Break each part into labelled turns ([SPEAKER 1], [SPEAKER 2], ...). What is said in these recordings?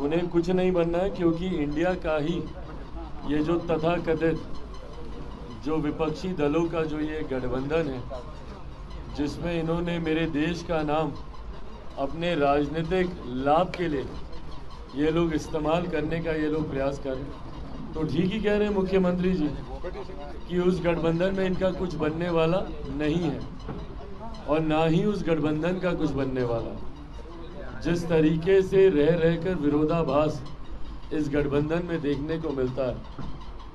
[SPEAKER 1] उन्हें कुछ नहीं बनना है, क्योंकि इंडिया का ही ये जो तथाकथित जो विपक्षी दलों का जो ये गठबंधन है, जिसमें इन्होंने मेरे देश का नाम अपने राजनीतिक लाभ के लिए ये लोग इस्तेमाल करने का ये लोग प्रयास कर रहे हैं। तो ठीक ही कह रहे हैं मुख्यमंत्री जी कि उस गठबंधन में इनका कुछ बनने वाला नहीं है और ना ही उस गठबंधन का कुछ बनने वाला। जिस तरीके से रह रहकर विरोधाभास इस गठबंधन में देखने को मिलता है,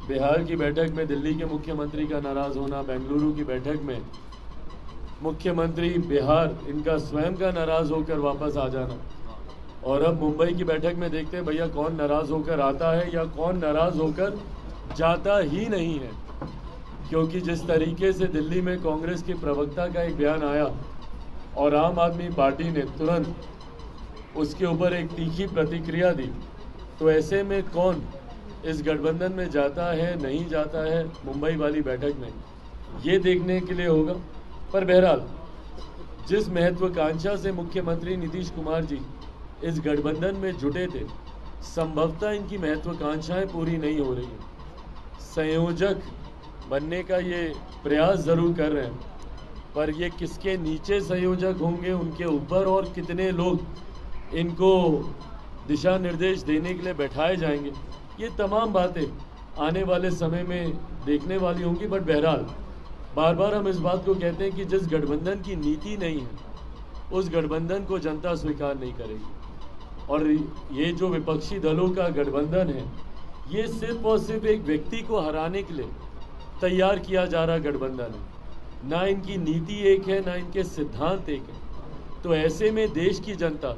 [SPEAKER 1] बिहार की बैठक में दिल्ली के मुख्यमंत्री का नाराज होना, बेंगलुरु की बैठक में मुख्यमंत्री बिहार इनका स्वयं का नाराज होकर वापस आ जाना, और अब मुंबई की बैठक में देखते हैं भैया कौन नाराज होकर आता है या कौन नाराज होकर जाता ही नहीं है। क्योंकि जिस तरीके से दिल्ली में कांग्रेस के प्रवक्ता का एक बयान आया और आम आदमी पार्टी ने तुरंत उसके ऊपर एक तीखी प्रतिक्रिया दी, तो ऐसे में कौन इस गठबंधन में जाता है नहीं जाता है मुंबई वाली बैठक में, ये देखने के लिए होगा। पर बहरहाल जिस महत्वाकांक्षा से मुख्यमंत्री नीतीश कुमार जी इस गठबंधन में जुटे थे, संभवतः इनकी महत्वाकांक्षाएं पूरी नहीं हो रही हैं। संयोजक बनने का ये प्रयास ज़रूर कर रहे हैं, पर ये किसके नीचे संयोजक होंगे, उनके ऊपर और कितने लोग इनको दिशा निर्देश देने के लिए बैठाए जाएंगे, ये तमाम बातें आने वाले समय में देखने वाली होंगी। बट बहरहाल बार बार हम इस बात को कहते हैं कि जिस गठबंधन की नीति नहीं है, उस गठबंधन को जनता स्वीकार नहीं करेगी। और ये जो विपक्षी दलों का गठबंधन है, ये सिर्फ और सिर्फ एक व्यक्ति को हराने के लिए तैयार किया जा रहा गठबंधन है। ना इनकी नीति एक है, ना इनके सिद्धांत एक है। तो ऐसे में देश की जनता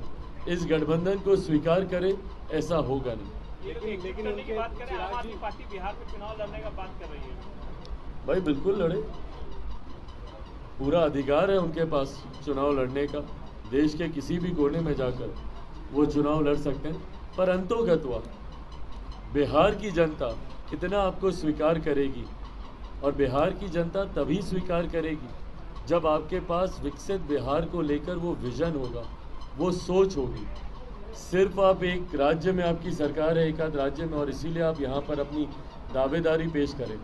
[SPEAKER 1] इस गठबंधन को स्वीकार करे, ऐसा होगा नहीं।
[SPEAKER 2] लेकिन उनकी बात करें, आम आदमी पार्टी बिहार में चुनाव लड़ने का बात कर रही है।
[SPEAKER 1] भाई बिल्कुल लड़े, पूरा अधिकार है उनके पास चुनाव लड़ने का। देश के किसी भी कोने में जाकर वो चुनाव लड़ सकते हैं, पर अंतोगत्वा बिहार की जनता कितना आपको स्वीकार करेगी, और बिहार की जनता तभी स्वीकार करेगी जब आपके पास विकसित बिहार को लेकर वो विजन होगा, वो सोच होगी। सिर्फ आप एक राज्य में आपकी सरकार है, एक आध राज्य में, और इसीलिए आप यहाँ पर अपनी दावेदारी पेश करें।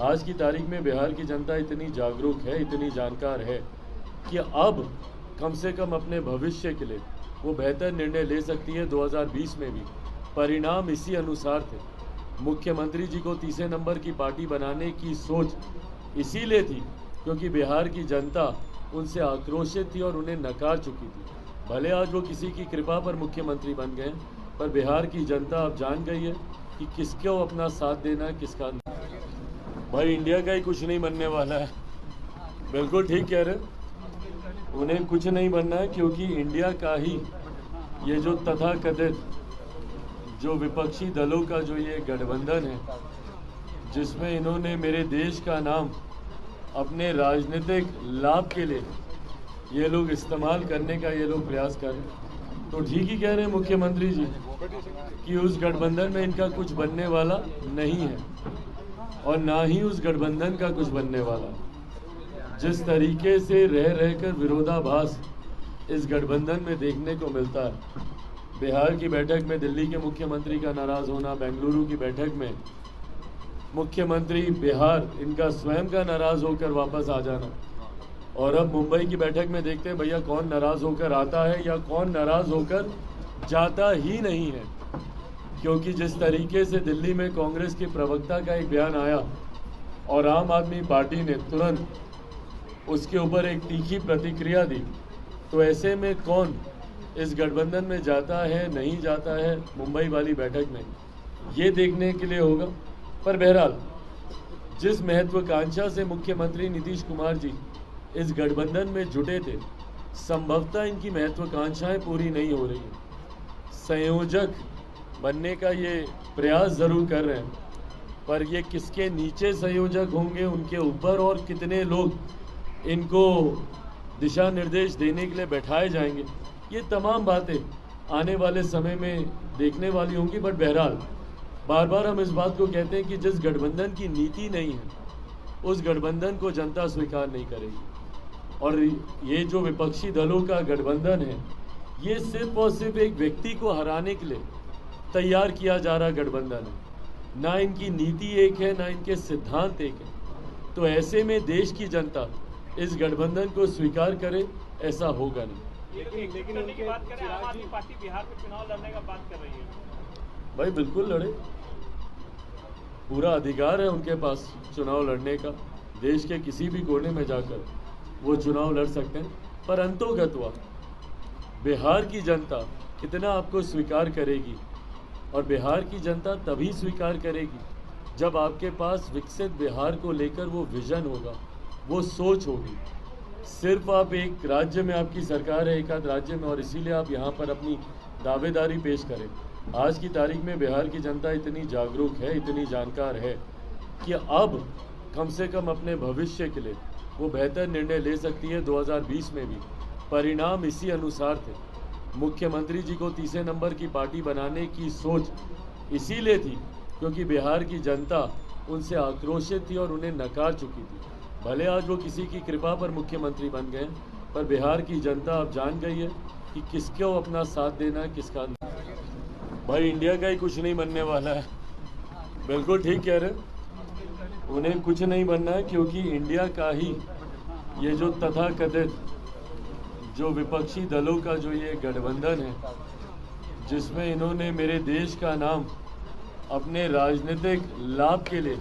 [SPEAKER 1] आज की तारीख में बिहार की जनता इतनी जागरूक है, इतनी जानकार है कि अब कम से कम अपने भविष्य के लिए वो बेहतर निर्णय ले सकती है। 2020 में भी परिणाम इसी अनुसार थे। मुख्यमंत्री जी को तीसरे नंबर की पार्टी बनाने की सोच इसीलिए थी क्योंकि बिहार की जनता उनसे आक्रोशित थी और उन्हें नकार चुकी थी। भले आज वो किसी की कृपा पर मुख्यमंत्री बन गए, पर बिहार की जनता अब जान गई है कि किसको अपना साथ देना है, किसका नहीं। भाई इंडिया का ही कुछ नहीं बनने वाला है। बिल्कुल ठीक कह रहे, उन्हें कुछ नहीं बनना है, क्योंकि इंडिया का ही ये जो तथाकथित जो विपक्षी दलों का जो ये गठबंधन है, जिसमें इन्होंने मेरे देश का नाम अपने राजनीतिक लाभ के लिए ये लोग इस्तेमाल करने का ये लोग प्रयास कर रहे हैं। तो ठीक ही कह रहे हैं मुख्यमंत्री जी कि उस गठबंधन में इनका कुछ बनने वाला नहीं है और ना ही उस गठबंधन का कुछ बनने वाला। जिस तरीके से रह रहकर विरोधाभास इस गठबंधन में देखने को मिलता है, बिहार की बैठक में दिल्ली के मुख्यमंत्री का नाराज होना, बेंगलुरु की बैठक में मुख्यमंत्री बिहार इनका स्वयं का नाराज होकर वापस आ जाना, और अब मुंबई की बैठक में देखते हैं भैया कौन नाराज होकर आता है या कौन नाराज होकर जाता ही नहीं है। क्योंकि जिस तरीके से दिल्ली में कांग्रेस के प्रवक्ता का एक बयान आया और आम आदमी पार्टी ने तुरंत उसके ऊपर एक तीखी प्रतिक्रिया दी, तो ऐसे में कौन इस गठबंधन में जाता है नहीं जाता है मुंबई वाली बैठक में, ये देखने के लिए होगा। पर बहरहाल जिस महत्वाकांक्षा से मुख्यमंत्री नीतीश कुमार जी इस गठबंधन में जुटे थे, संभवतः इनकी महत्वाकांक्षाएं पूरी नहीं हो रही हैं। संयोजक बनने का ये प्रयास ज़रूर कर रहे हैं, पर ये किसके नीचे संयोजक होंगे, उनके ऊपर और कितने लोग इनको दिशा निर्देश देने के लिए बैठाए जाएंगे, ये तमाम बातें आने वाले समय में देखने वाली होंगी। बट बहरहाल बार बार हम इस बात को कहते हैं कि जिस गठबंधन की नीति नहीं है, उस गठबंधन को जनता स्वीकार नहीं करेगी। और ये जो विपक्षी दलों का गठबंधन है, ये सिर्फ और सिर्फ एक व्यक्ति को हराने के लिए तैयार किया जा रहा गठबंधन है, ना इनकी नीति एक है, ना इनके सिद्धांत एक है। तो ऐसे में देश की जनता इस गठबंधन को स्वीकार करे, ऐसा होगा नहीं।
[SPEAKER 2] लेकिन करने की बात करें, आम आदमी पार्टी बिहार में चुनाव लड़ने का बात कर रही है।
[SPEAKER 1] भाई बिल्कुल लड़े, पूरा अधिकार है उनके पास चुनाव लड़ने का। देश के किसी भी कोने में जाकर वो चुनाव लड़ सकते हैं, पर अंतोगत्वा बिहार की जनता कितना आपको स्वीकार करेगी, और बिहार की जनता तभी स्वीकार करेगी जब आपके पास विकसित बिहार को लेकर वो विजन होगा, वो सोच होगी। सिर्फ आप एक राज्य में आपकी सरकार है, एक आध राज्य में, और इसीलिए आप यहाँ पर अपनी दावेदारी पेश करें। आज की तारीख में बिहार की जनता इतनी जागरूक है, इतनी जानकार है कि अब कम से कम अपने भविष्य के लिए वो बेहतर निर्णय ले सकती है। 2020 में भी परिणाम इसी अनुसार थे। मुख्यमंत्री जी को तीसरे नंबर की पार्टी बनाने की सोच इसीलिए थी क्योंकि बिहार की जनता उनसे आक्रोशित थी और उन्हें नकार चुकी थी। भले आज वो किसी की कृपा पर मुख्यमंत्री बन गए, पर बिहार की जनता अब जान गई है कि किसको अपना साथ देना है, किसका नहीं। भाई इंडिया का ही कुछ नहीं बनने वाला है। बिल्कुल ठीक कह रहे, उन्हें कुछ नहीं बनना है, क्योंकि इंडिया का ही ये जो तथाकथित जो विपक्षी दलों का जो ये गठबंधन है, जिसमें इन्होंने मेरे देश का नाम अपने राजनीतिक लाभ के लिए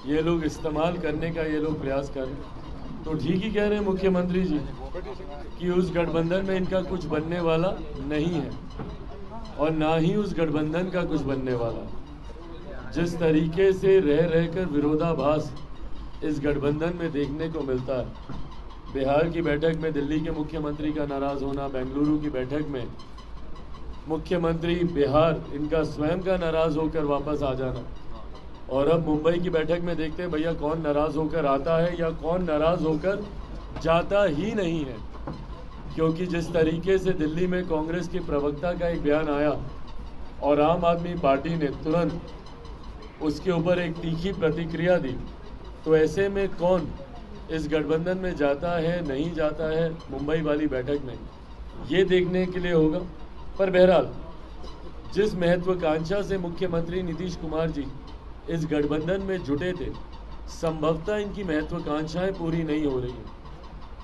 [SPEAKER 1] ये लोग इस्तेमाल करने का ये लोग प्रयास कर रहे हैं, तो ठीक ही कह रहे हैं मुख्यमंत्री जी कि उस गठबंधन में इनका कुछ बनने वाला नहीं है, और ना ही उस गठबंधन का कुछ बनने वाला। जिस तरीके से रह रहकर विरोधाभास इस गठबंधन में देखने को मिलता है, बिहार की बैठक में दिल्ली के मुख्यमंत्री का नाराज होना, बेंगलुरु की बैठक में मुख्यमंत्री बिहार इनका स्वयं का नाराज होकर वापस आ जाना, और अब मुंबई की बैठक में देखते हैं भैया कौन नाराज होकर आता है या कौन नाराज होकर जाता ही नहीं है। क्योंकि जिस तरीके से दिल्ली में कांग्रेस के प्रवक्ता का एक बयान आया और आम आदमी पार्टी ने तुरंत उसके ऊपर एक तीखी प्रतिक्रिया दी, तो ऐसे में कौन इस गठबंधन में जाता है, नहीं जाता है मुंबई वाली बैठक में, ये देखने के लिए होगा। पर बहरहाल जिस महत्वाकांक्षा से मुख्यमंत्री नीतीश कुमार जी इस गठबंधन में जुटे थे, संभवतः इनकी महत्वाकांक्षाएं पूरी नहीं हो रही हैं।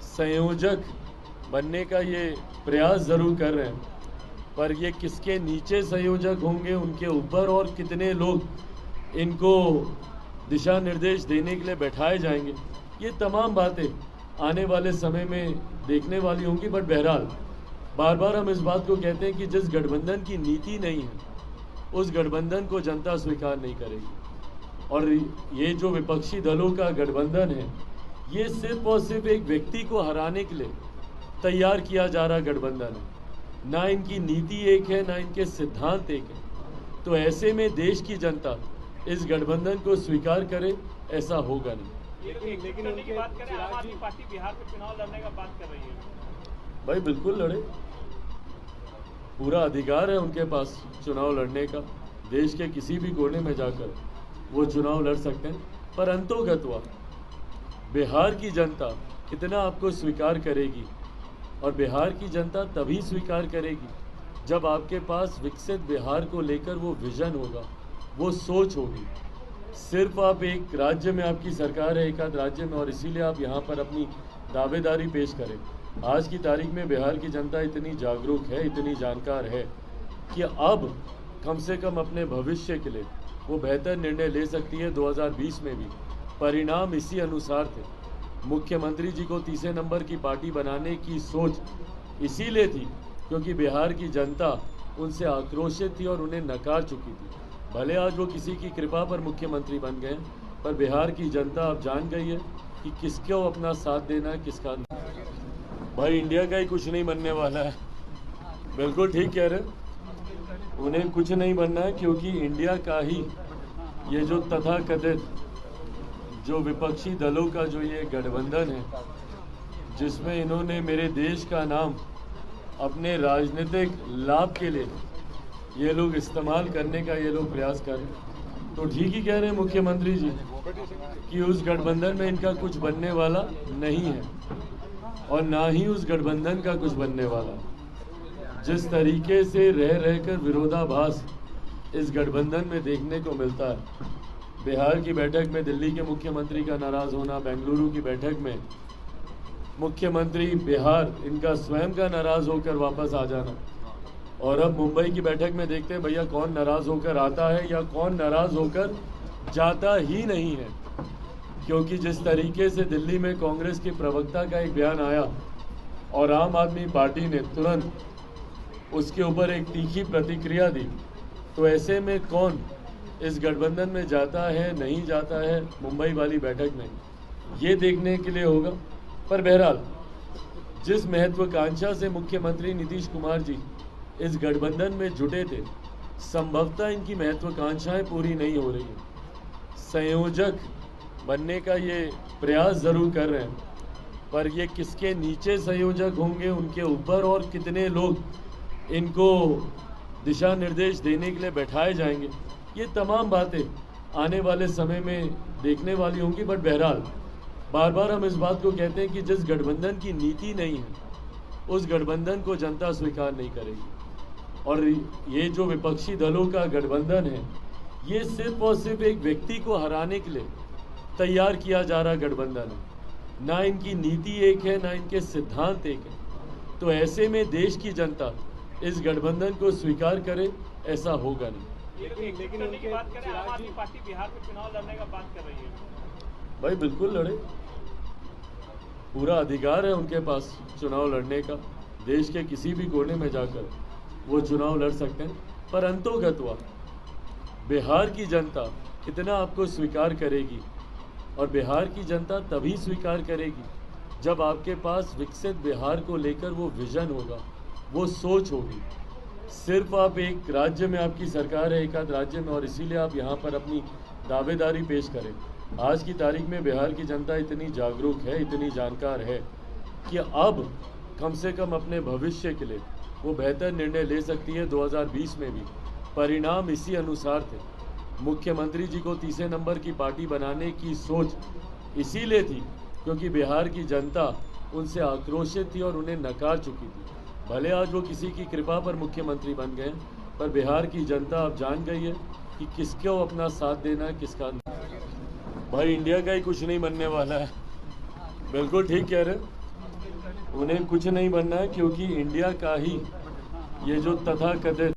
[SPEAKER 1] संयोजक बनने का ये प्रयास ज़रूर कर रहे हैं, पर ये किसके नीचे संयोजक होंगे, उनके ऊपर और कितने लोग इनको दिशा निर्देश देने के लिए बैठाए जाएंगे, ये तमाम बातें आने वाले समय में देखने वाली होंगी। बट बहरहाल बार बार हम इस बात को कहते हैं कि जिस गठबंधन की नीति नहीं है, उस गठबंधन को जनता स्वीकार नहीं करेगी। और ये जो विपक्षी दलों का गठबंधन है, ये सिर्फ और सिर्फ एक व्यक्ति को हराने के लिए तैयार किया जा रहा गठबंधन है, ना इनकी नीति एक है, ना इनके सिद्धांत एक है। तो ऐसे में देश की जनता इस गठबंधन को स्वीकार करे, ऐसा होगा नहीं।
[SPEAKER 2] लेकिन करने की बात करें, आम आदमी पार्टी बिहार में चुनाव लड़ने का बात कर रही है।
[SPEAKER 1] भाई बिल्कुल लड़े, पूरा अधिकार है उनके पास चुनाव लड़ने का। देश के किसी भी कोने में जाकर वो चुनाव लड़ सकते हैं, पर अंतोगत्वा बिहार की जनता कितना आपको स्वीकार करेगी, और बिहार की जनता तभी स्वीकार करेगी जब आपके पास विकसित बिहार को लेकर वो विजन होगा, वो सोच होगी। सिर्फ आप एक राज्य में आपकी सरकार है, एक आध राज्य में, और इसीलिए आप यहाँ पर अपनी दावेदारी पेश करें। आज की तारीख में बिहार की जनता इतनी जागरूक है, इतनी जानकार है कि अब कम से कम अपने भविष्य के लिए वो बेहतर निर्णय ले सकती है। 2020 में भी परिणाम इसी अनुसार थे। मुख्यमंत्री जी को तीसरे नंबर की पार्टी बनाने की सोच इसीलिए थी क्योंकि बिहार की जनता उनसे आक्रोशित थी और उन्हें नकार चुकी थी। भले आज वो किसी की कृपा पर मुख्यमंत्री बन गए, पर बिहार की जनता अब जान गई है कि किसको अपना साथ देना है, किसका नहीं। भाई इंडिया का ही कुछ नहीं बनने वाला है। बिल्कुल ठीक कह रहे, उन्हें कुछ नहीं बनना है, क्योंकि इंडिया का ही ये जो तथाकथित जो विपक्षी दलों का जो ये गठबंधन है, जिसमें इन्होंने मेरे देश का नाम अपने राजनीतिक लाभ के लिए ये लोग इस्तेमाल करने का ये लोग प्रयास कर रहे हैं, तो ठीक ही कह रहे हैं मुख्यमंत्री जी कि उस गठबंधन में इनका कुछ बनने वाला नहीं है, और ना ही उस गठबंधन का कुछ बनने वाला। जिस तरीके से रह रहकर विरोधाभास इस गठबंधन में देखने को मिलता है। बिहार की बैठक में दिल्ली के मुख्यमंत्री का नाराज होना, बेंगलुरु की बैठक में मुख्यमंत्री बिहार इनका स्वयं का नाराज होकर वापस आ जाना, और अब मुंबई की बैठक में देखते हैं भैया कौन नाराज होकर आता है या कौन नाराज होकर जाता ही नहीं है। क्योंकि जिस तरीके से दिल्ली में कांग्रेस के प्रवक्ता का एक बयान आया और आम आदमी पार्टी ने तुरंत उसके ऊपर एक तीखी प्रतिक्रिया दी, तो ऐसे में कौन इस गठबंधन में जाता है नहीं जाता है मुंबई वाली बैठक में, ये देखने के लिए होगा। पर बहरहाल जिस महत्वाकांक्षा से मुख्यमंत्री नीतीश कुमार जी इस गठबंधन में जुटे थे, संभवतः इनकी महत्वाकांक्षाएं पूरी नहीं हो रही हैं। संयोजक बनने का ये प्रयास ज़रूर कर रहे हैं, पर ये किसके नीचे संयोजक होंगे, उनके ऊपर और कितने लोग इनको दिशा निर्देश देने के लिए बैठाए जाएंगे, ये तमाम बातें आने वाले समय में देखने वाली होंगी। बट बहरहाल बार बार हम इस बात को कहते हैं कि जिस गठबंधन की नीति नहीं है उस गठबंधन को जनता स्वीकार नहीं करेगी। और ये जो विपक्षी दलों का गठबंधन है, ये सिर्फ और सिर्फ एक व्यक्ति को हराने के लिए तैयार किया जा रहा गठबंधन है। ना इनकी नीति एक है, ना इनके सिद्धांत एक है। तो ऐसे में देश की जनता इस गठबंधन को स्वीकार करे, ऐसा होगा नहीं।
[SPEAKER 2] लेकिन उनकी बात करें, आम आदमी पार्टी बिहार में चुनाव लड़ने का बात कर रही है।
[SPEAKER 1] भाई बिल्कुल लड़े, पूरा अधिकार है उनके पास चुनाव लड़ने का। देश के किसी भी कोने में जाकर वो चुनाव लड़ सकते हैं, पर अंतोगत्वा बिहार की जनता कितना आपको स्वीकार करेगी, और बिहार की जनता तभी स्वीकार करेगी जब आपके पास विकसित बिहार को लेकर वो विजन होगा, वो सोच होगी। सिर्फ आप एक राज्य में आपकी सरकार है, एक आध राज्य में, और इसीलिए आप यहाँ पर अपनी दावेदारी पेश करें। आज की तारीख में बिहार की जनता इतनी जागरूक है, इतनी जानकार है कि अब कम से कम अपने भविष्य के लिए वो बेहतर निर्णय ले सकती है। 2020 में भी परिणाम इसी अनुसार थे। मुख्यमंत्री जी को तीसरे नंबर की पार्टी बनाने की सोच इसीलिए थी क्योंकि बिहार की जनता उनसे आक्रोशित थी और उन्हें नकार चुकी थी। भले आज वो किसी की कृपा पर मुख्यमंत्री बन गए, पर बिहार की जनता अब जान गई है कि किसको अपना साथ देना है, किसका नहीं। भाई इंडिया का ही कुछ नहीं बनने वाला है। बिल्कुल ठीक कह रहे, उन्हें कुछ नहीं बनना है, क्योंकि इंडिया का ही ये जो तथाकथित